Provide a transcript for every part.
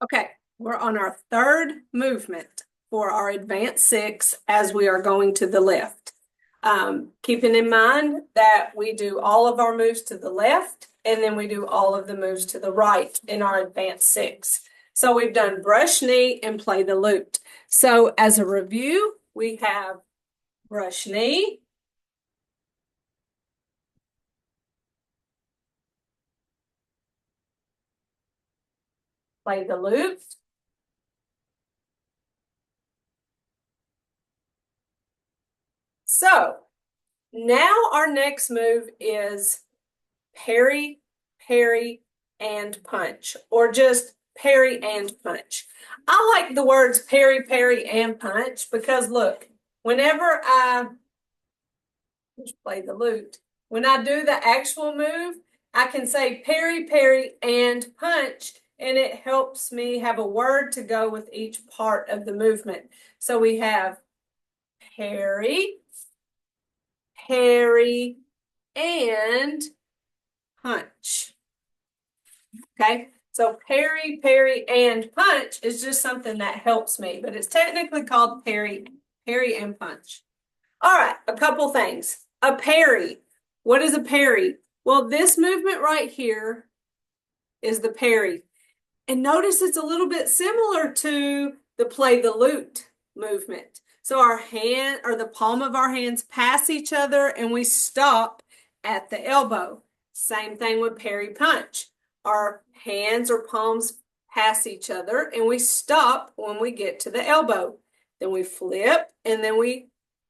Okay, we're on our third movement for our advanced 6 as we are going to the left. Keeping in mind that we do all of our moves to the left and then we do all of the moves to the right in our advanced 6. So we've done brush knee and play the lute. So as a review, we have brush knee, play the lute, so now our next move is parry, parry, and punch, or just parry and punch. I like the words parry, parry, and punch because look, whenever I just play the lute, when I do the actual move, I can say parry, parry, and punch, and it helps me have a word to go with each part of the movement. So we have parry, parry, and punch. Okay, so parry, parry, and punch is just something that helps me, but it's technically called parry, parry, and punch. All right, a couple things. A parry. What is a parry? Well, this movement right here is the parry. And notice it's a little bit similar to the play the lute movement. So our hand or the palm of our hands pass each other and we stop at the elbow. Same thing with parry punch. Our hands or palms pass each other and we stop when we get to the elbow. Then we flip and then we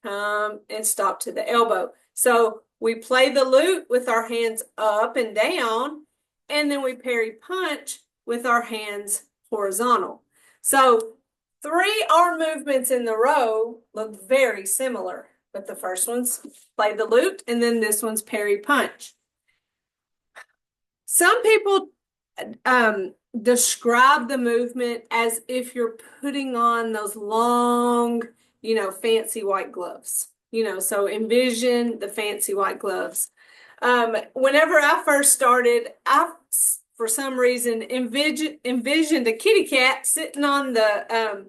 come and stop to the elbow. So we play the lute with our hands up and down, and then we parry punch with our hands horizontal. So 3 arm movements in the row look very similar, but the first one's play the lute, and then this one's parry punch. Some people describe the movement as if you're putting on those long, fancy white gloves. So envision the fancy white gloves. Whenever I first started, I, for some reason, envisioned a kitty cat sitting on the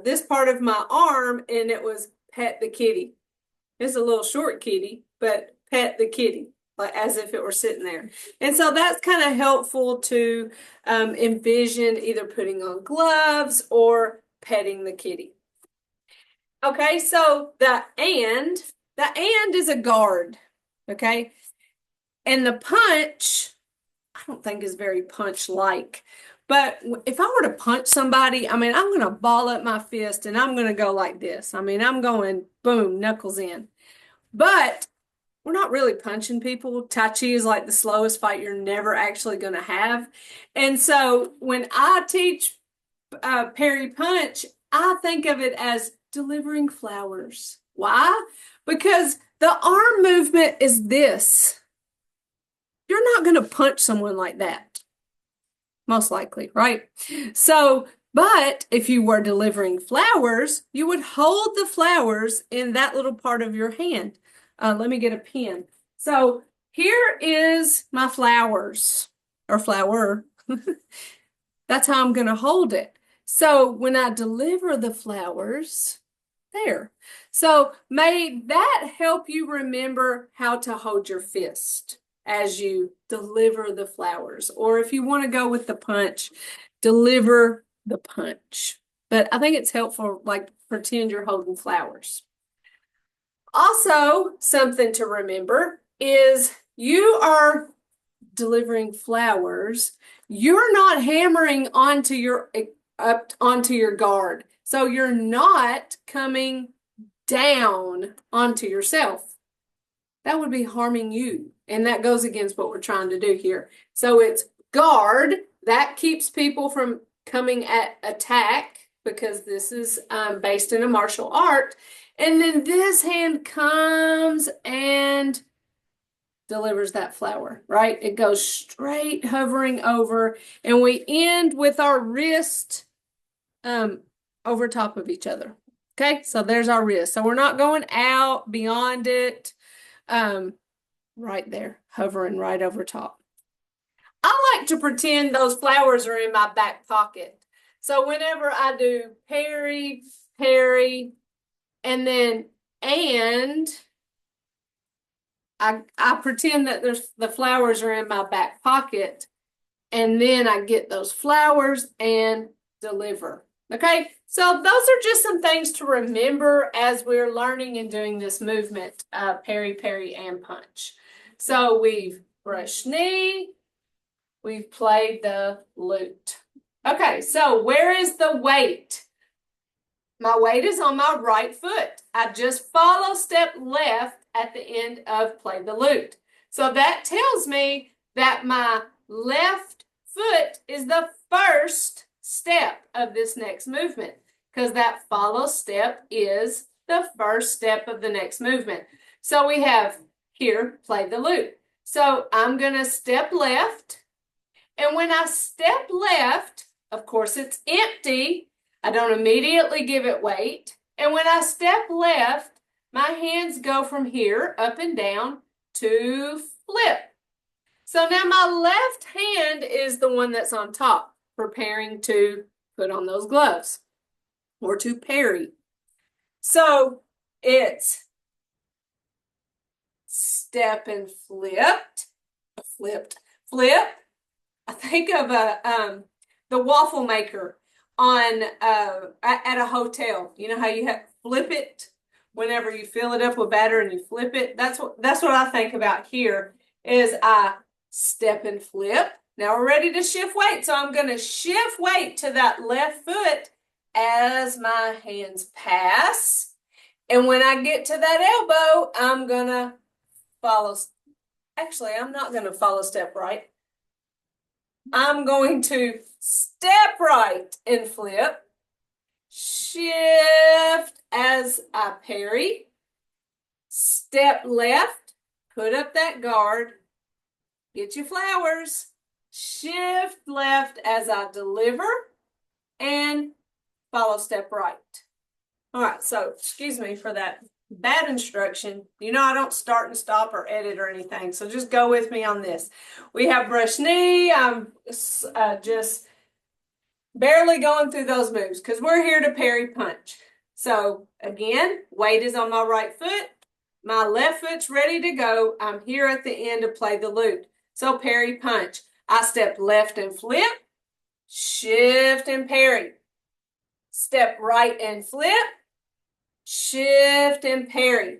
this part of my arm, and it was pet the kitty. It's a little short kitty, but pet the kitty, like as if it were sitting there. And so that's kind of helpful to envision either putting on gloves or petting the kitty. Okay, so the and is a guard. Okay, and the punch, I don't think is very punch-like. But if I were to punch somebody, I'm going to ball up my fist and I'm going to go like this. I'm going boom, knuckles in. But we're not really punching people. Tai Chi is like the slowest fight you're never actually going to have. And so when I teach Parry Punch, I think of it as delivering flowers. Why? Because the arm movement is this. You're not going to punch someone like that, most likely, right? So, but if you were delivering flowers, you would hold the flowers in that little part of your hand. Let me get a pen. So here is my flowers, or flower. That's how I'm going to hold it. So when I deliver the flowers, there. So may that help you remember how to hold your fist as you deliver the flowers. Or if you want to go with the punch, deliver the punch. But I think it's helpful, like pretend you're holding flowers. Also, something to remember is you are delivering flowers. You're not hammering onto your up onto your guard. So you're not coming down onto yourself. That would be harming you. And that goes against what we're trying to do here. So it's guard. That keeps people from coming at attack because this is based in a martial art. And then this hand comes and delivers that flower, right? It goes straight hovering over, and we end with our wrist over top of each other. Okay, so there's our wrist. So we're not going out beyond it. Right there, hovering right over top. I like to pretend those flowers are in my back pocket. So whenever I do parry, parry, and then and I pretend that the flowers are in my back pocket, and then I get those flowers and deliver. Okay, so those are just some things to remember as we're learning and doing this movement, parry, parry, and punch. So we've brushed knee, we've played the lute. Okay, so where is the weight? My weight is on my right foot. I just follow step left at the end of play the lute. So that tells me that my left foot is the first step of this next movement because that follow step is the first step of the next movement. So we have here, play the lute. So I'm going to step left. And when I step left, of course, it's empty. I don't immediately give it weight. And when I step left, my hands go from here up and down to flip. So now my left hand is the one that's on top, preparing to put on those gloves or to parry. So it's step and flipped, flip. I think of the waffle maker on at a hotel. You know how you have flip it whenever you fill it up with batter and you flip it. That's what I think about here is I step and flip. Now we're ready to shift weight. So I'm going to shift weight to that left foot as my hands pass. And when I get to that elbow, I'm going to follow. Actually, I'm not going to follow step right. I'm going to step right and flip, shift as I parry, step left, put up that guard, get your flowers, shift left as I deliver, and follow step right. All right, so excuse me for that bad instruction. You know I don't start and stop or edit or anything, so just go with me on this. We have brush knee. I'm just barely going through those moves because we're here to parry punch. So again, weight is on my right foot. My left foot's ready to go. I'm here at the end to play the lute. So parry punch. I step left and flip, shift and parry. Step right and flip, shift and parry.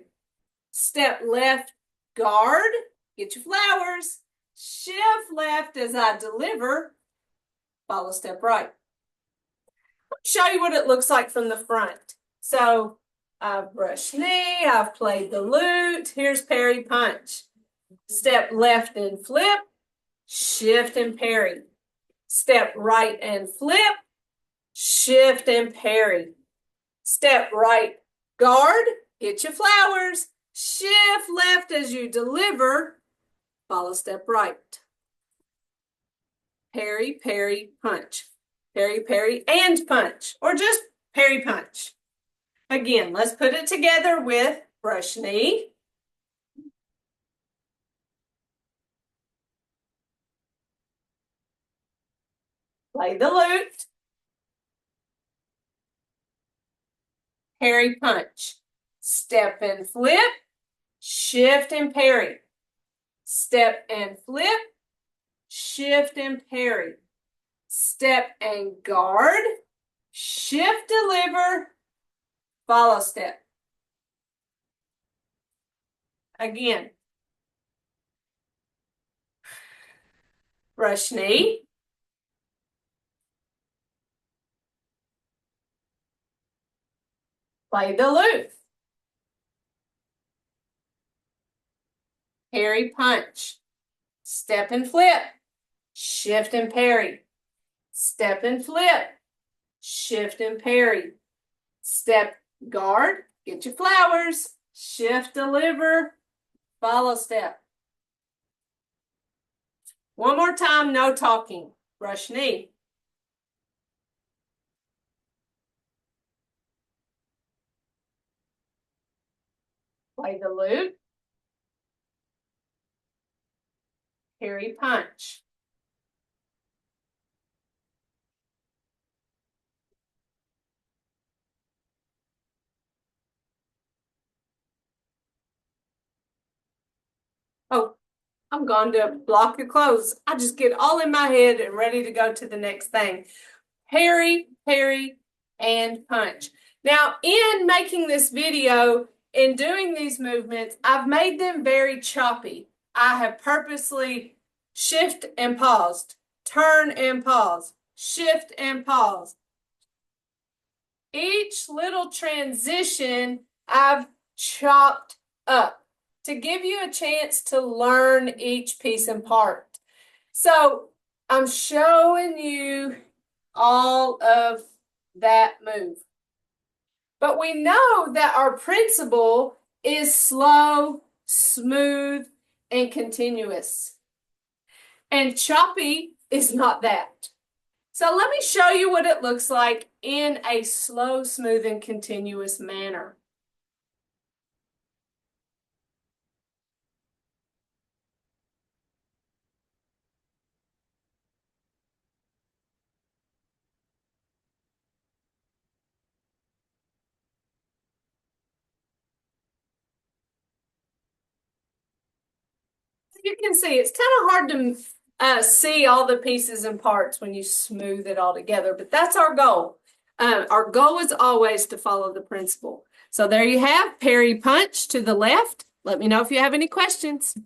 Step left, guard, get your flowers. Shift left as I deliver, follow step right. Show you what it looks like from the front. So I've brushed knee, I've played the lute. Here's parry punch. Step left and flip, shift and parry. Step right and flip, shift and parry. Step right, guard, get your flowers. Shift left as you deliver, follow step right. Parry, parry, punch. Parry, parry, and punch, or just parry punch. Again, let's put it together with brush knee, play the lute, parry punch, step and flip, shift and parry, step and flip, shift and parry, step and guard, shift, deliver, follow step. Again, brush knee, play the lute, parry punch, step and flip, shift and parry, step and flip, shift and parry, step, guard, get your flowers, shift, deliver, follow step. One more time, no talking. Brush knee. Play the lute. Parry punch. Oh, I'm going to block your clothes. I just get all in my head and ready to go to the next thing. Parry, parry, and punch. Now, in making this video, in doing these movements, I've made them very choppy. I have purposely shift and paused, turn and pause, shift and pause. Each little transition I've chopped up to give you a chance to learn each piece and part. So I'm showing you all of that move. But we know that our principle is slow, smooth, and continuous. And choppy is not that. So let me show you what it looks like in a slow, smooth, and continuous manner. You can see it's kind of hard to see all the pieces and parts when you smooth it all together, but that's our goal. Our goal is always to follow the principle. So there you have Parry Punch to the left. Let me know if you have any questions.